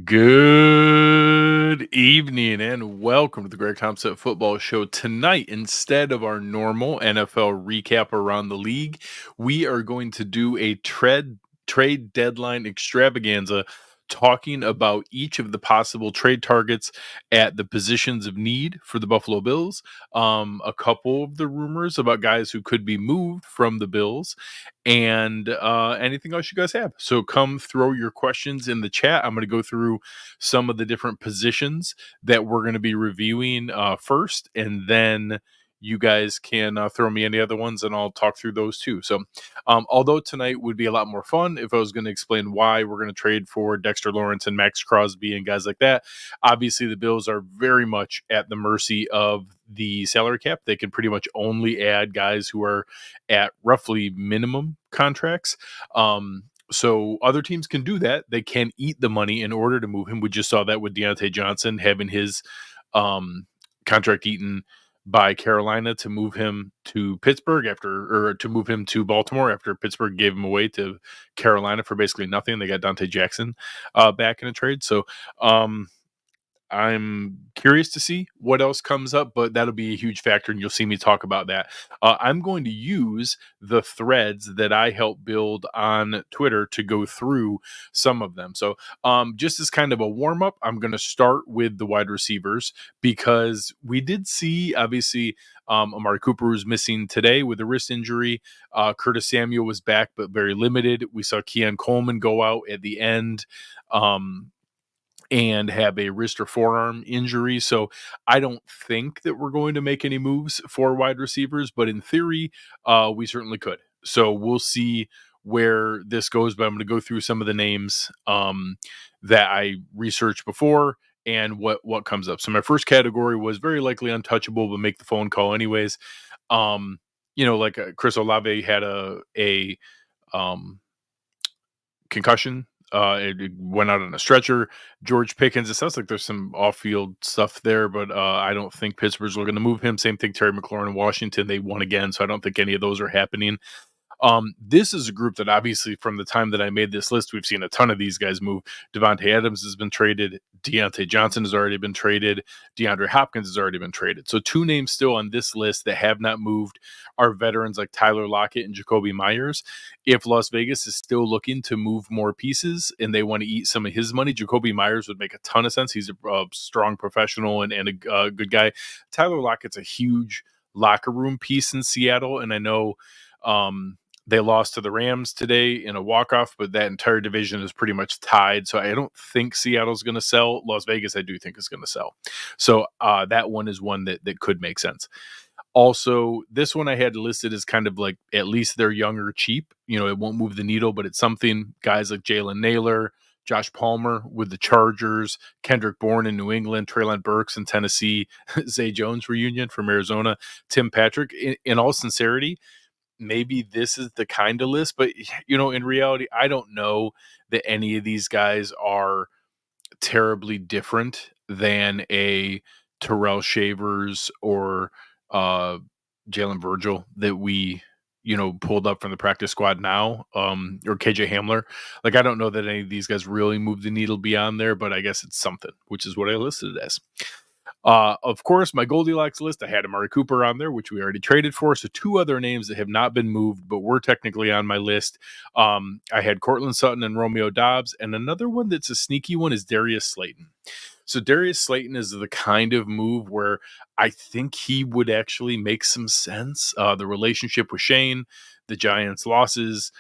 Good evening and welcome to the Greg Tompsett Football Show. Tonight, instead of our normal NFL recap around the league, we are going to do a trade deadline extravaganza talking about each of the possible trade targets at the positions of need for the Buffalo Bills. A couple of the rumors about guys who could be moved from the Bills, and anything else you guys have. So come throw your questions in the chat. I'm going to go through some of the different positions that we're going to be reviewing first, and then you guys can throw me any other ones and I'll talk through those too. So although tonight would be a lot more fun if I was going to explain why we're going to trade for Dexter Lawrence and Max Crosby and guys like that, obviously the Bills are very much at the mercy of the salary cap. They can pretty much only add guys who are at roughly minimum contracts. So other teams can do that. They can eat the money in order to move him. We just saw that with Deontay Johnson having his contract eaten by Carolina to move him to Pittsburgh or to move him to Baltimore after Pittsburgh gave him away to Carolina for basically nothing. They got Dante Jackson back in a trade. So I'm curious to see what else comes up, but that'll be a huge factor, and you'll see me talk about that. I'm going to use the threads that I helped build on Twitter to go through some of them. So just as kind of a warm-up, I'm going to start with the wide receivers because we did see, obviously, Amari Cooper was missing today with a wrist injury. Curtis Samuel was back, but very limited. We saw Keon Coleman go out at the end. And have a wrist or forearm injury. So I don't think that we're going to make any moves for wide receivers, but in theory, we certainly could. So we'll see where this goes, but I'm going to go through some of the names that I researched before and what comes up. So my first category was very likely untouchable, but make the phone call anyways. Like Chris Olave had a concussion. It went out on a stretcher. George Pickens, it sounds like there's some off-field stuff there, but I don't think Pittsburgh's looking to move him. Same thing, Terry McLaurin in Washington. They won again, so I don't think any of those are happening. This is a group that obviously from the time that I made this list, we've seen a ton of these guys move. Devontae Adams has been traded. Deontay Johnson has already been traded. DeAndre Hopkins has already been traded. So two names still on this list that have not moved are veterans like Tyler Lockett and Jacoby Myers. If Las Vegas is still looking to move more pieces and they want to eat some of his money, Jacoby Myers would make a ton of sense. He's a strong professional and a good guy. Tyler Lockett's a huge locker room piece in Seattle, and I know they lost to the Rams today in a walk-off, but that entire division is pretty much tied. So I don't think Seattle's going to sell. Las Vegas, I do think, is going to sell. So that one is one that could make sense. Also, this one I had listed as kind of like at least they're younger, cheap. It won't move the needle, but it's something. Guys like Jalen Naylor, Josh Palmer with the Chargers, Kendrick Bourne in New England, Treylon Burks in Tennessee, Zay Jones reunion from Arizona, Tim Patrick. In all sincerity, maybe this is the kind of list, but in reality, I don't know that any of these guys are terribly different than a Terrell Shavers or Jalen Virgil that we pulled up from the practice squad now, or KJ Hamler. Like, I don't know that any of these guys really move the needle beyond there, but I guess it's something, which is what I listed it as. Of course, my Goldilocks list, I had Amari Cooper on there, which we already traded for. So two other names that have not been moved, but were technically on my list. I had Cortland Sutton and Romeo Doubs. And another one that's a sneaky one is Darius Slayton. So Darius Slayton is the kind of move where I think he would actually make some sense. The relationship with Shane, the Giants' losses,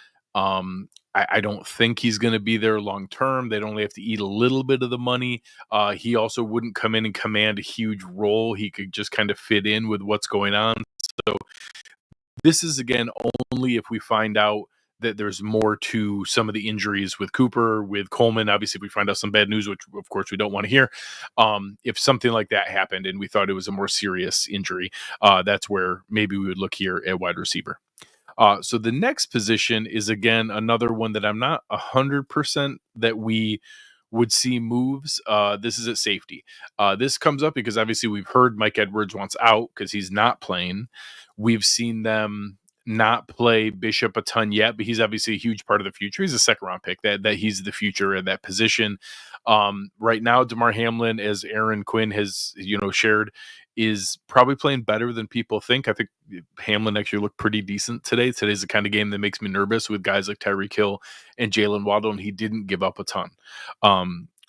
I don't think he's going to be there long term. They'd only have to eat a little bit of the money. He also wouldn't come in and command a huge role. He could just kind of fit in with what's going on. So this is, again, only if we find out that there's more to some of the injuries with Cooper, with Coleman. Obviously, if we find out some bad news, which of course we don't want to hear, if something like that happened and we thought it was a more serious injury, that's where maybe we would look here at wide receiver. So the next position is, again, another one that I'm not 100% that we would see moves. This is at safety. This comes up because obviously we've heard Mike Edwards wants out because he's not playing. We've seen them not play Bishop a ton yet, but he's obviously a huge part of the future. He's a second round pick. That he's the future at that position. Right now, DeMar Hamlin, as Aaron Quinn has shared, is probably playing better than people think. I think Hamlin actually looked pretty decent today. Today's the kind of game that makes me nervous with guys like Tyreek Hill and Jalen Waddle, and he didn't give up a ton.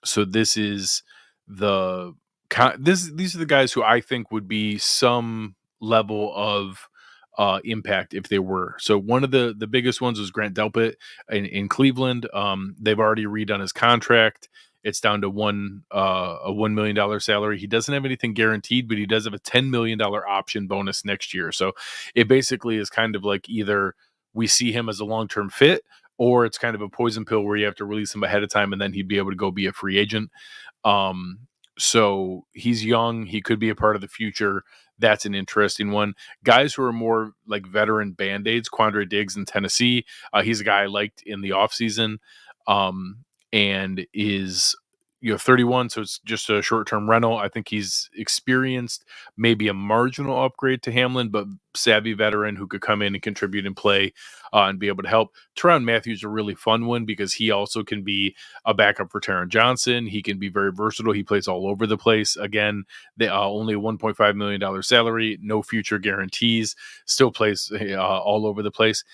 So this is the these are the guys who I think would be some level of impact if they were. So one of the biggest ones was Grant Delpit in Cleveland. They've already redone his contract. It's down to a $1 million salary. He doesn't have anything guaranteed, but he does have a $10 million option bonus next year. So it basically is kind of like either we see him as a long-term fit, or it's kind of a poison pill where you have to release him ahead of time and then he'd be able to go be a free agent. Um, so he's young. He could be a part of the future. That's an interesting one. Guys who are more like veteran band-aids, Quandre Diggs in Tennessee. He's a guy I liked in the offseason, and is 31, so it's just a short-term rental. I think he's experienced, maybe a marginal upgrade to Hamlin, but savvy veteran who could come in and contribute and play and be able to help. Tyrann Mathieu is a really fun one because he also can be a backup for Taron Johnson. He can be very versatile. He plays all over the place. Again, they only a $1.5 million salary, no future guarantees, still plays all over the place.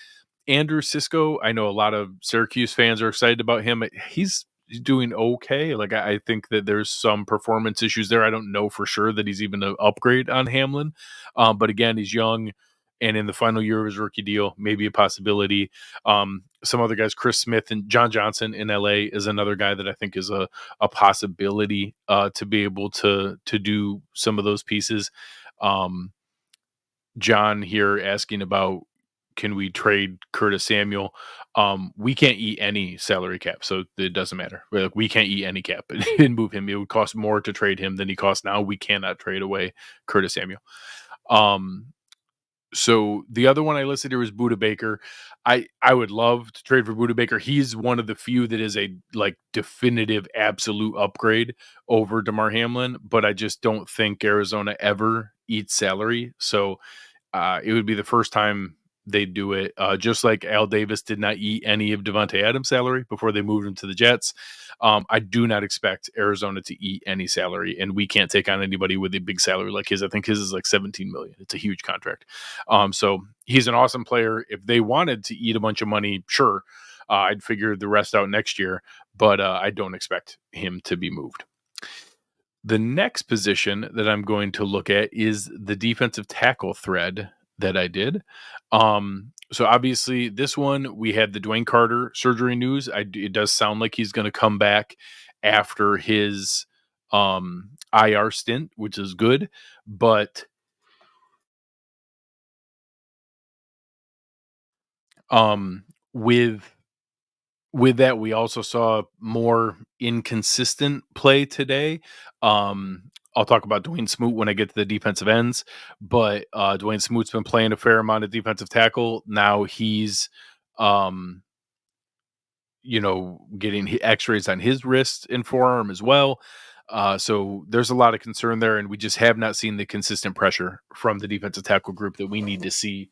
Andrew Sisko, I know a lot of Syracuse fans are excited about him. He's doing okay. Like I think that there's some performance issues there. I don't know for sure that he's even an upgrade on Hamlin, but again, he's young and in the final year of his rookie deal, maybe a possibility. Some other guys, Chris Smith and John Johnson in LA is another guy that I think is a possibility to be able to do some of those pieces. John here asking about, can we trade Curtis Samuel? We can't eat any salary cap, so it doesn't matter. We can't eat any cap and move him. It would cost more to trade him than he costs now. We cannot trade away Curtis Samuel. So the other one I listed here was Budda Baker. I would love to trade for Budda Baker. He's one of the few that is a definitive absolute upgrade over DeMar Hamlin, but I just don't think Arizona ever eats salary. So it would be the first time they do it. Just like Al Davis did not eat any of Devontae Adams' salary before they moved him to the Jets. I do not expect Arizona to eat any salary, and we can't take on anybody with a big salary like his. I think his is like $17 million. It's a huge contract. So he's an awesome player. If they wanted to eat a bunch of money, sure, I'd figure the rest out next year, but I don't expect him to be moved. The next position that I'm going to look at is the defensive tackle thread that I did. So obviously this one, we had the Dwayne Carter surgery news. It does sound like he's going to come back after his IR stint, which is good, but with that, we also saw more inconsistent play today. I'll talk about Dwayne Smoot when I get to the defensive ends, but Dwayne Smoot's been playing a fair amount of defensive tackle. Now he's, getting x-rays on his wrist and forearm as well. So there's a lot of concern there, and we just have not seen the consistent pressure from the defensive tackle group that we need to see,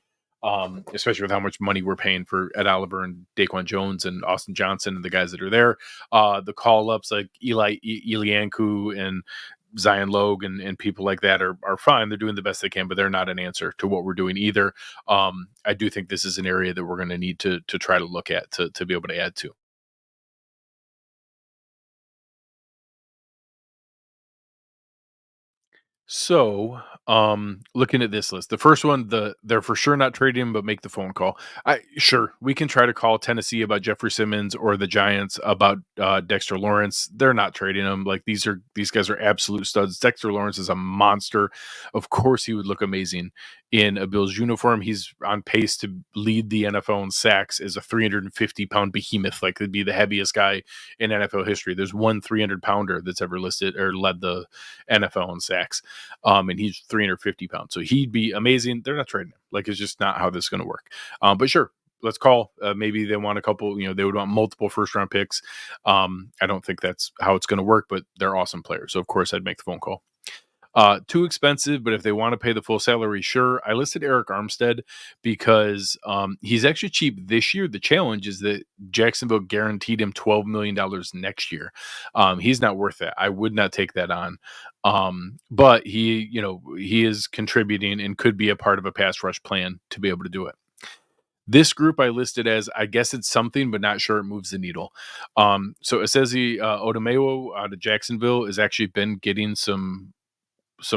especially with how much money we're paying for Ed Oliver and Daquan Jones and Austin Johnson and the guys that are there. The call-ups like Elianku and Zion Logue and people like that are fine. They're doing the best they can, but they're not an answer to what we're doing either. I do think this is an area that we're going to need to try to look at to be able to add to. So, looking at this list, the first one, they're for sure not trading him, but make the phone call. Sure, we can try to call Tennessee about Jeffrey Simmons or the Giants about Dexter Lawrence. They're not trading him. Like these guys are absolute studs. Dexter Lawrence is a monster. Of course, he would look amazing in a Bills uniform. He's on pace to lead the NFL in sacks as a 350-pound behemoth. Like, it'd be the heaviest guy in NFL history. There's one 300-pounder that's ever listed or led the NFL in sacks. And he's 350 pounds. So he'd be amazing. They're not trading him. Like, it's just not how this is going to work. But sure, let's call. Maybe they want a couple, they would want multiple first-round picks. I don't think that's how it's going to work, but they're awesome players. So, of course, I'd make the phone call. Too expensive, but if they want to pay the full salary, sure. I listed Eric Armstead because he's actually cheap this year. The challenge is that Jacksonville guaranteed him $12 million next year. He's not worth it. I would not take that on. But he is contributing and could be a part of a pass rush plan to be able to do it. This group I listed as, I guess it's something, but not sure it moves the needle. So it says Odomeo out of Jacksonville has actually been getting some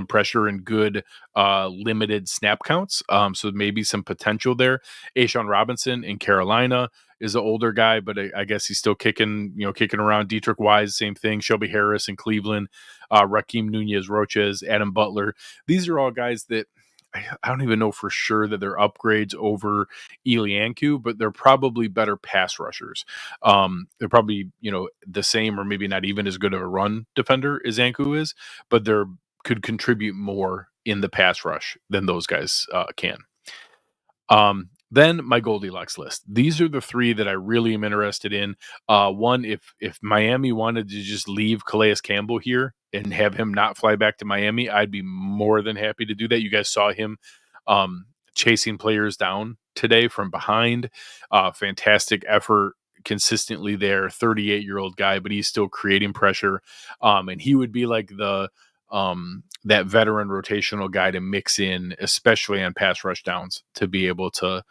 pressure and good limited snap counts. So maybe some potential there. Ashawn Robinson in Carolina is an older guy, but I guess he's still kicking around. Dietrich Wise, same thing. Shelby Harris in Cleveland, Raheem Nunez Roches, Adam Butler. These are all guys that I don't even know for sure that they're upgrades over Elianku, but they're probably better pass rushers. They're probably, the same or maybe not even as good of a run defender as Anku is, but they're could contribute more in the pass rush than those guys can. Then my Goldilocks list. These are the three that I really am interested in. One, if Miami wanted to just leave Calais Campbell here and have him not fly back to Miami, I'd be more than happy to do that. You guys saw him chasing players down today from behind. Fantastic effort consistently there. 38-year-old guy, but he's still creating pressure. And he would be like that veteran rotational guy to mix in, especially on pass rush downs, to be able to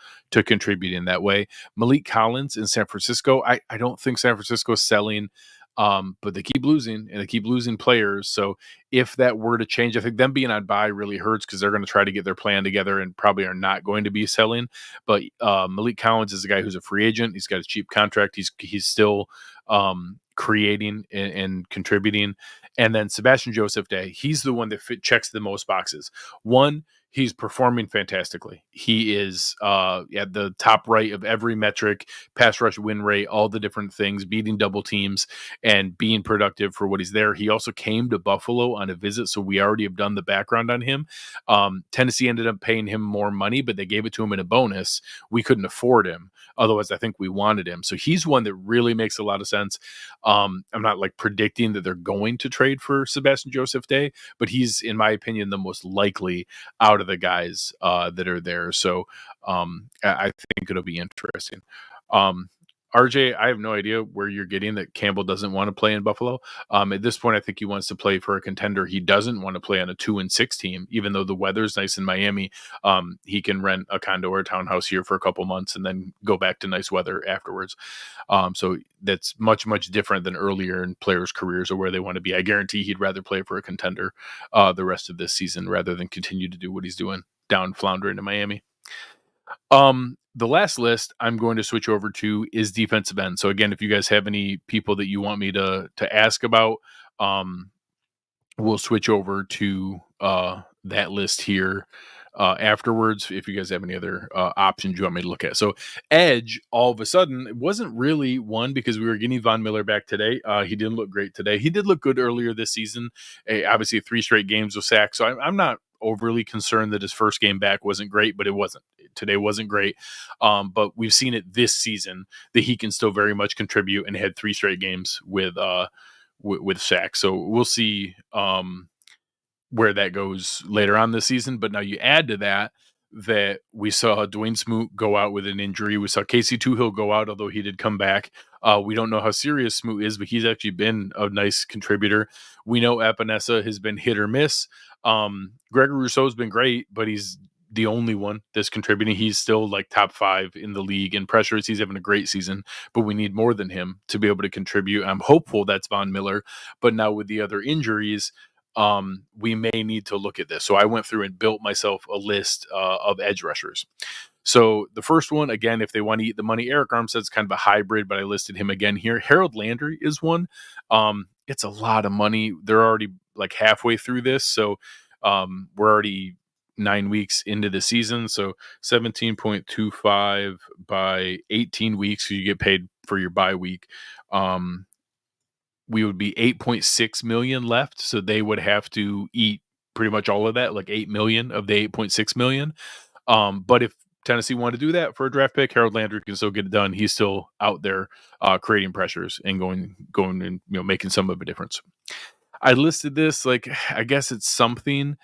contribute in that way. Malik Collins in San Francisco. I don't think San Francisco's selling, but they keep losing and they keep losing players. So if that were to change, I think them being on bye really hurts because they're going to try to get their plan together and probably are not going to be selling. But Malik Collins is a guy who's a free agent. He's got a cheap contract. He's still creating and contributing. And then Sebastian Joseph Day, he's the one that checks the most boxes. One, he's performing fantastically. He is at the top right of every metric, pass rush win rate, all the different things, beating double teams and being productive for what he's there. He also came to Buffalo on a visit, so we already have done the background on him. Tennessee ended up paying him more money, but they gave it to him in a bonus. We couldn't afford him. Otherwise, I think we wanted him. So he's one that really makes a lot of sense. I'm not like predicting that they're going to trade for Sebastian Joseph Day, but he's, in my opinion, the most likely out of the guys that are there. So I think it'll be interesting. RJ, I have no idea where you're getting that Campbell doesn't want to play in Buffalo. At this point, I think he wants to play for a contender. He doesn't want to play on a 2-6 team, even though the weather's nice in Miami. He can rent a condo or a townhouse here for a couple months and then go back to nice weather afterwards. So that's much, much different than earlier in players' careers or where they want to be. I guarantee he'd rather play for a contender the rest of this season rather than continue to do what he's doing down floundering in Miami. The last list I'm going to switch over to is defensive end. So again, if you guys have any people that you want me to ask about, we'll switch over to that list here afterwards. If you guys have any other options you want me to look at. So edge, all of a sudden, it wasn't really one because we were getting Von Miller back today. He didn't look great today. He did look good earlier this season. Obviously 3 straight games with sacks. So I'm not overly concerned that his first game back wasn't great, but it wasn't. Today wasn't great. But we've seen it this season that he can still very much contribute and had 3 straight games with sacks. So we'll see where that goes later on this season. But now you add to that we saw Dwayne Smoot go out with an injury. We saw Casey Toohill go out, although he did come back. We don't know how serious Smoot is, but he's actually been a nice contributor. We know Epinesa has been hit or miss. Gregory Rousseau's been great, but he's the only one that's contributing. He's still like top 5 in the league in pressures. He's having a great season, but we need more than him to be able to contribute. I'm hopeful that's Von Miller, but now with the other injuries, we may need to look at this. So I went through and built myself a list of edge rushers. So the first one, again, if they want to eat the money, Eric Armstead's kind of a hybrid, but I listed him again here. Harold Landry is one. It's a lot of money. They're already like halfway through this. So we're already 9 weeks into the season. So 17.25 by 18 weeks. So you get paid for your bye week. We would be 8.6 million left. So they would have to eat pretty much all of that, like 8 million of the 8.6 million. But if Tennessee wanted to do that for a draft pick, Harold Landry can still get it done. He's still out there creating pressures and going and making some of a difference. I listed this like I guess it's something.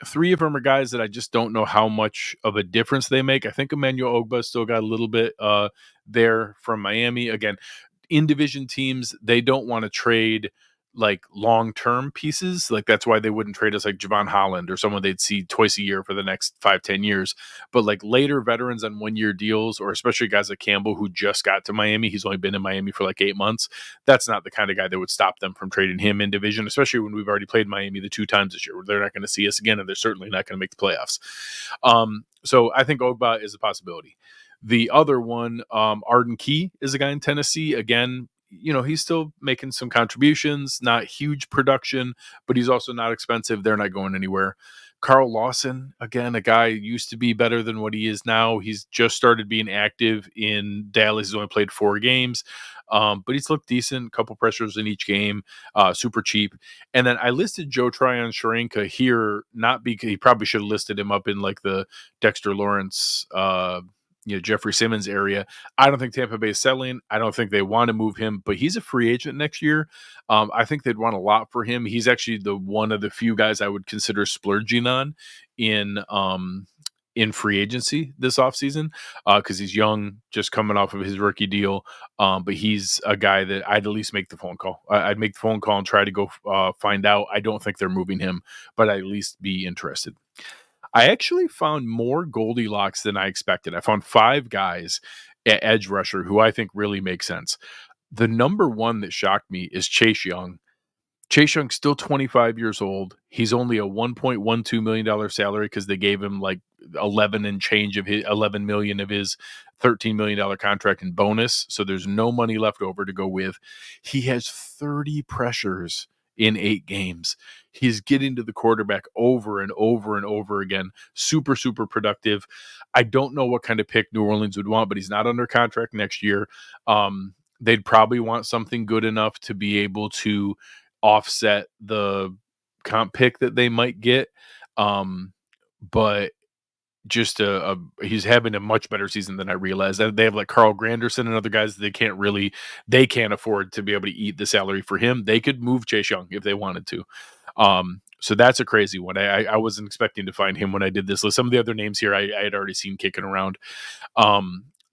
Three of them are guys that I just don't know how much of a difference they make. I think Emmanuel Ogba still got a little bit there from Miami. Again, in division teams, they don't want to trade like long-term pieces. Like that's why they wouldn't trade us like Javon Holland or someone they'd see twice a year for the next 5-10 years. But like later veterans on 1-year deals, or especially guys like Campbell who just got to Miami, he's only been in Miami for like 8 months. That's not the kind of guy that would stop them from trading him in division, especially when we've already played Miami the 2 times this year. They're not going to see us again, and they're certainly not going to make the playoffs. So I think Ogba is a possibility. The other one, Arden Key, is a guy in Tennessee. Again, he's still making some contributions, not huge production, but he's also not expensive. They're not going anywhere. Carl Lawson, again, a guy used to be better than what he is now. He's just started being active in Dallas. He's only played 4 games, but he's looked decent. Couple pressures in each game, super cheap. And then I listed Joe Tryon Sharenka here, not because he probably should have listed him up in like the Dexter Lawrence, Jeffrey Simmons area. I don't think Tampa Bay is settling. I don't think they want to move him, but he's a free agent next year. I think they'd want a lot for him. He's actually the one of the few guys I would consider splurging on in free agency this offseason because he's young, just coming off of his rookie deal. But he's a guy that I'd at least make the phone call. I'd make the phone call and try to go find out. I don't think they're moving him, but I'd at least be interested. I actually found more Goldilocks than I expected. I found 5 guys at edge rusher who I think really make sense. The number one that shocked me is Chase Young. Chase Young's still 25 years old. He's only a $1.12 million salary because they gave him like 11 million of his $13 million contract in bonus. So there's no money left over to go with. He has 30 pressures in 8 games. He's getting to the quarterback over and over and over again. Super, super productive. I don't know what kind of pick New Orleans would want, but he's not under contract next year. They'd probably want something good enough to be able to offset the comp pick that they might get. But just he's having a much better season than I realized. They have like Carl Granderson and other guys that they can't afford to be able to eat the salary for him. They could move Chase Young if they wanted to. So that's a crazy one. I wasn't expecting to find him when I did this list. Some of the other names here I had already seen kicking around.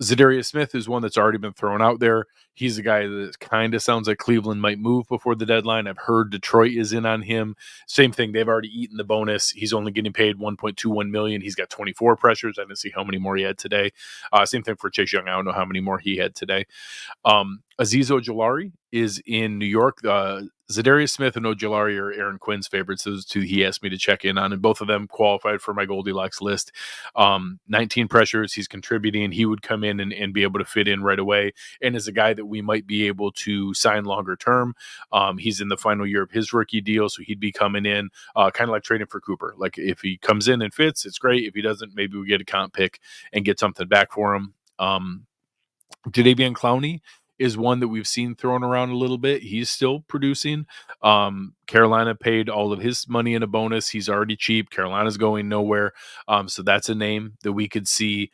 Zadarius Smith is one that's already been thrown out there. He's a guy that kind of sounds like Cleveland might move before the deadline. I've heard Detroit is in on him. Same thing. They've already eaten the bonus. He's only getting paid $1.21 million. He's got 24 pressures. I didn't see how many more he had today. Same thing for Chase Young. I don't know how many more he had today. Azeez Ojulari is in New York. Zadarius Smith and Ojulari are Aaron Quinn's favorites. Those 2 he asked me to check in on, and both of them qualified for my Goldilocks list. 19 pressures. He's contributing. He would come in and be able to fit in right away, and is a guy that we might be able to sign longer term. He's in the final year of his rookie deal, so he'd be coming in kind of like trading for Cooper. Like if he comes in and fits, it's great. If he doesn't, maybe we get a comp pick and get something back for him. Jadeveon Clowney is one that we've seen thrown around a little bit. He's still producing. Carolina paid all of his money in a bonus. He's already cheap. Carolina's going nowhere. So that's a name that we could see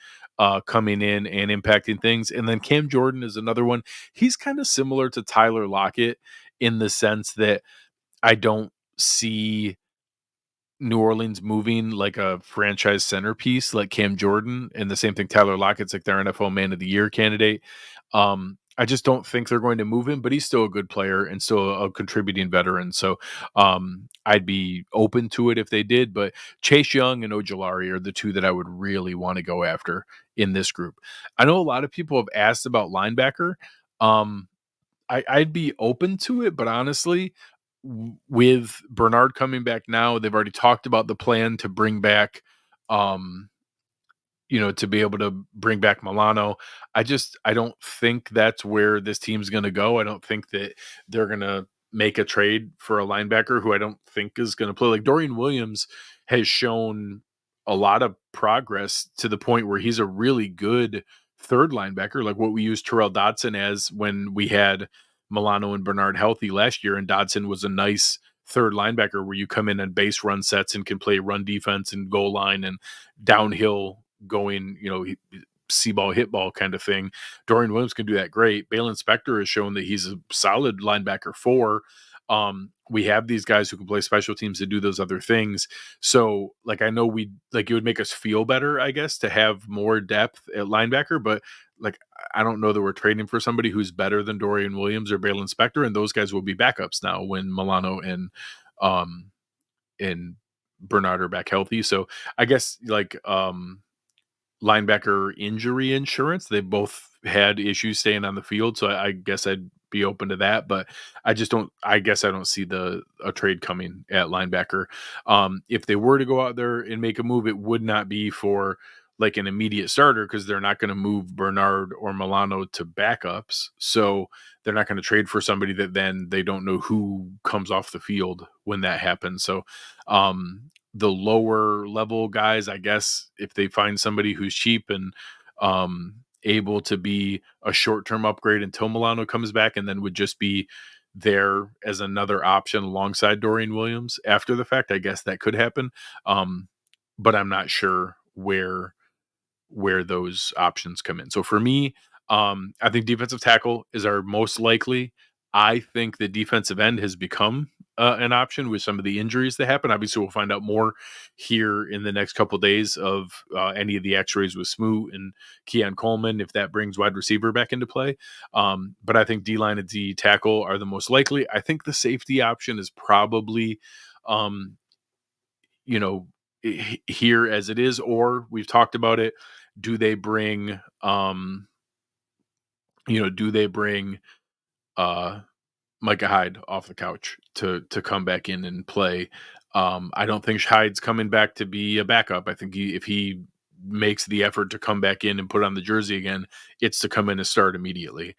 coming in and impacting things. And then Cam Jordan is another one. He's kind of similar to Tyler Lockett in the sense that I don't see New Orleans moving like a franchise centerpiece like Cam Jordan, and the same thing Tyler Lockett's like their NFL Man of the Year candidate. I just don't think they're going to move him, but he's still a good player and still a contributing veteran. So I'd be open to it if they did. But Chase Young and Ojulari are the 2 that I would really want to go after in this group. I know a lot of people have asked about linebacker. I'd be open to it, but honestly, with Bernard coming back now, they've already talked about the plan to bring back to be able to bring back Milano. I don't think that's where this team's going to go. I don't think that they're going to make a trade for a linebacker who I don't think is going to play. Like Dorian Williams has shown a lot of progress to the point where he's a really good third linebacker, like what we used Terrell Dodson as when we had Milano and Bernard healthy last year. And Dodson was a nice third linebacker where you come in and base run sets and can play run defense and goal line and downhill going, see ball, hit ball kind of thing. Dorian Williams can do that great. Balin Spector has shown that he's a solid linebacker 4. We have these guys who can play special teams to do those other things. So, like, I know we like it would make us feel better, I guess, to have more depth at linebacker, but like I don't know that we're trading for somebody who's better than Dorian Williams or Balin Spector, and those guys will be backups now when Milano um and Bernard are back healthy. So I guess like linebacker injury insurance. They both had issues staying on the field, so I guess I'd be open to that. But I just don't. I guess I don't see the a trade coming at linebacker. If they were to go out there and make a move, it would not be for like an immediate starter because they're not going to move Bernard or Milano to backups. So they're not going to trade for somebody that then they don't know who comes off the field when that happens. So the lower level guys, I guess, if they find somebody who's cheap and able to be a short term upgrade until Milano comes back, and then would just be there as another option alongside Dorian Williams after the fact, I guess that could happen. But I'm not sure where those options come in. So for me, I think defensive tackle is our most likely. I think the defensive end has become an option with some of the injuries that happen. Obviously, we'll find out more here in the next couple of days of any of the X-rays with Smoot and Keon Coleman if that brings wide receiver back into play. But I think D-line and D tackle are the most likely. I think the safety option is probably um, you know, here as it is, or we've talked about it. Do they bring, do they bring uh, Micah Hyde off the couch to come back in and play? I don't think Hyde's coming back to be a backup. I think if he makes the effort to come back in and put on the jersey again, it's to come in and start immediately.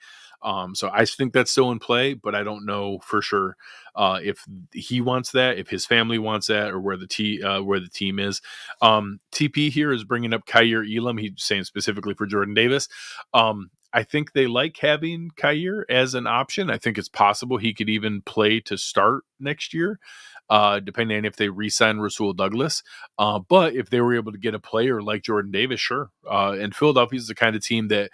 So I think that's still in play, but I don't know for sure if he wants that, if his family wants that, or where the team is. TP here is bringing up Kyer Elam. He's saying specifically for Jordan Davis. I think they like having Kyer as an option. I think it's possible he could even play to start next year, depending on if they re-sign Rasul Douglas. But if they were able to get a player like Jordan Davis, sure. And Philadelphia's the kind of team that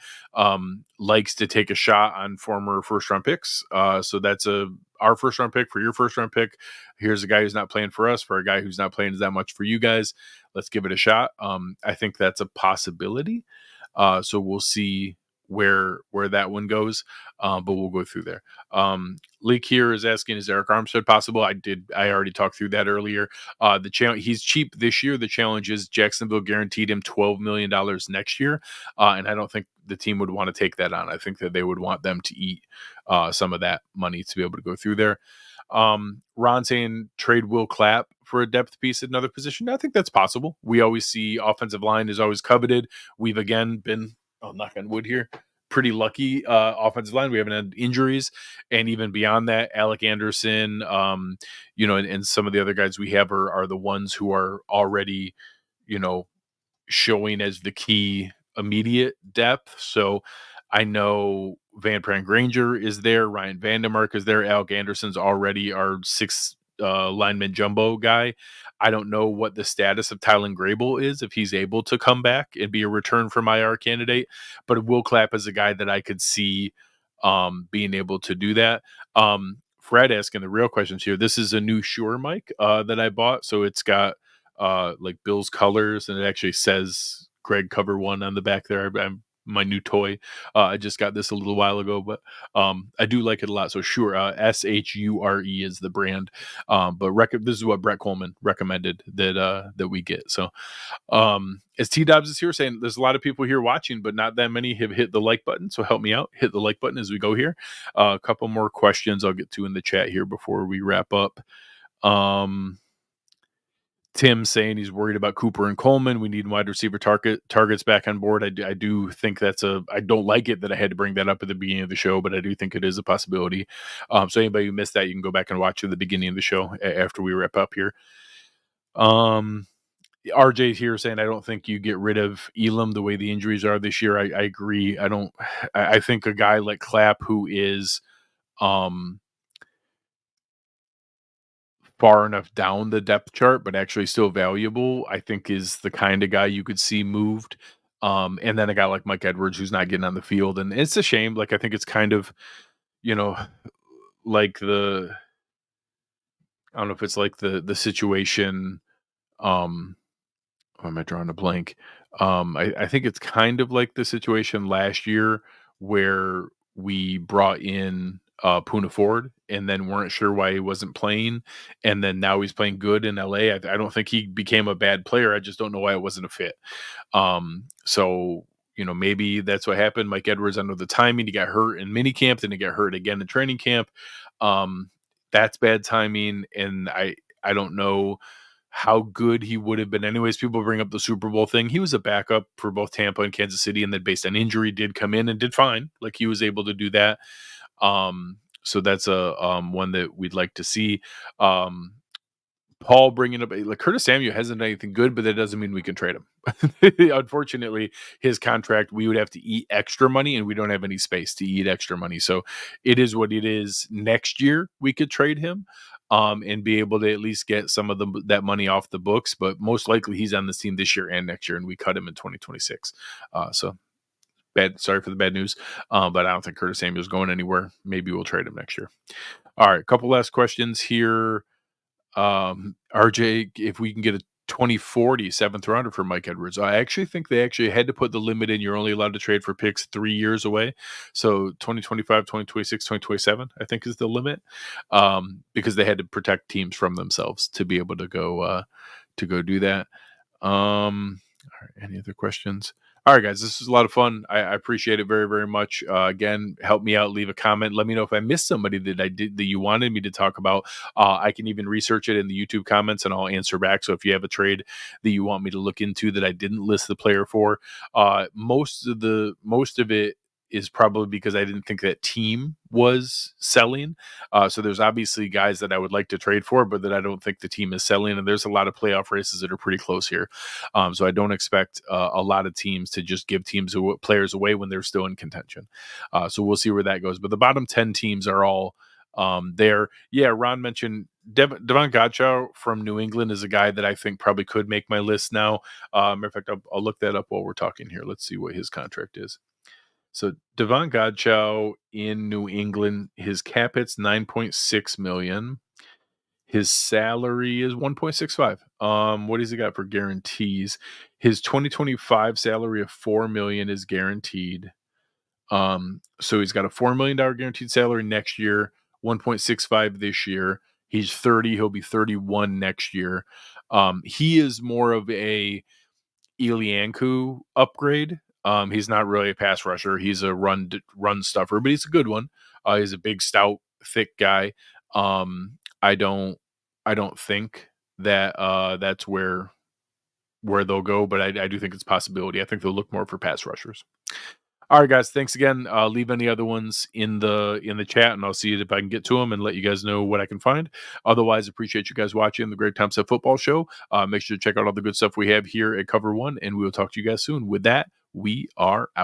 likes to take a shot on former first-round picks. So that's our first-round pick for your first-round pick. Here's a guy who's not playing for us, for a guy who's not playing that much for you guys. Let's give it a shot. I think that's a possibility. So we'll see where that one goes, but we'll go through there. Leak here is asking, is Eric Armstead possible? I already talked through that earlier. The challenge, he's cheap this year. The challenge is Jacksonville guaranteed him $12 million next year, and I don't think the team would want to take that on. I think that they would want them to eat some of that money to be able to go through there. Ron saying trade Will Clapp for a depth piece at another position. I think that's possible. We always see offensive line is always coveted. We've again been, knock on wood here, pretty lucky offensive line. We haven't had injuries, and even beyond that, Alec Anderson, and some of the other guys we have are the ones who are already, showing as the key immediate depth. So I know Van Pran Granger is there, Ryan Vandermark is there, Alec Anderson's already our sixth lineman jumbo guy. I don't know what the status of Tylen Grable is, if he's able to come back and be a return from IR candidate. But Will Clapp is a guy that I could see being able to do that. Fred asking the real questions here. This is a new Shure mic that I bought. So it's got like Bill's colors, and it actually says Greg Cover One on the back there. I'm my new toy. I just got this a little while ago, but I do like it a lot. So Shure, Shure is the brand. But this is what Brett Coleman recommended that we get. So as T Dobbs is here saying, there's a lot of people here watching, but not that many have hit the like button. So help me out, hit the like button as we go here. A couple more questions I'll get to in the chat here before we wrap up. Tim saying he's worried about Cooper and Coleman. We need wide receiver targets back on board. I do think I don't like it that I had to bring that up at the beginning of the show, but I do think it is a possibility. So anybody who missed that, you can go back and watch at the beginning of the show after we wrap up here. RJ here saying, I don't think you get rid of Elam the way the injuries are this year. I agree. I think a guy like Clapp, who is, far enough down the depth chart, but actually still valuable, I think is the kind of guy you could see moved. And then a guy like Mike Edwards, who's not getting on the field. And it's a shame. Like, I think it's kind of, like I don't know if it's like the situation. Why am I drawing a blank? I think it's kind of like the situation last year where we brought in Puna Ford and then weren't sure why he wasn't playing, and then now he's playing good in LA. I don't think he became a bad player. I just don't know why it wasn't a fit. So maybe that's what happened. Mike Edwards, I know the timing. He got hurt in minicamp, then he got hurt again in training camp. Um, that's bad timing, and I don't know how good he would have been. Anyways, people bring up the Super Bowl thing. He was a backup for both Tampa and Kansas City, and then based on injury, did come in and did fine. Like he was able to do that. So that's a one that we'd like to see. Um, Paul bringing up like Curtis Samuel hasn't done anything good, but that doesn't mean we can trade him. Unfortunately, his contract, we would have to eat extra money, and we don't have any space to eat extra money. So it is what it is. Next year, we could trade him and be able to at least get some of that money off the books. But most likely, he's on this team this year and next year, and we cut him in 2026. So bad. Sorry for the bad news, but I don't think Curtis Samuel's going anywhere. Maybe we'll trade him next year. All right, a couple last questions here. RJ, if we can get a 2040 7th rounder for Mike Edwards. I actually think they actually had to put the limit in. You're only allowed to trade for picks 3 years away. So 2025, 2026, 2027, I think is the limit. Because they had to protect teams from themselves to be able to go do that. All right, any other questions? All right, guys, this was a lot of fun. I appreciate it very, very much. Again, help me out. Leave a comment. Let me know if I missed somebody that you wanted me to talk about. I can even research it in the YouTube comments, and I'll answer back. So if you have a trade that you want me to look into that I didn't list the player for, most of it is probably because I didn't think that team was selling. So there's obviously guys that I would like to trade for, but that I don't think the team is selling. And there's a lot of playoff races that are pretty close here. So I don't expect a lot of teams to just give players away when they're still in contention. So we'll see where that goes. But the bottom 10 teams are all there. Yeah, Ron mentioned Devon Godchaux from New England is a guy that I think probably could make my list now. Matter of fact, I'll look that up while we're talking here. Let's see what his contract is. So Devon Godchaux in New England, his cap hit's $9.6 million. His salary is 1.65. What has he got for guarantees? His 2025 salary of $4 million is guaranteed. So he's got a $4 million guaranteed salary next year, 1.65 this year. He's 30. He'll be 31 next year. He is more of a Ilianku upgrade. He's not really a pass rusher. He's a run stuffer, but he's a good one. He's a big, stout, thick guy. I don't think that that's where they'll go, but I do think it's a possibility. I think they'll look more for pass rushers. All right, guys. Thanks again. Leave any other ones in the chat, and I'll see if I can get to them and let you guys know what I can find. Otherwise, appreciate you guys watching the Greg Tompsett Football Show. Make sure to check out all the good stuff we have here at Cover One, and we will talk to you guys soon. With that, we are out.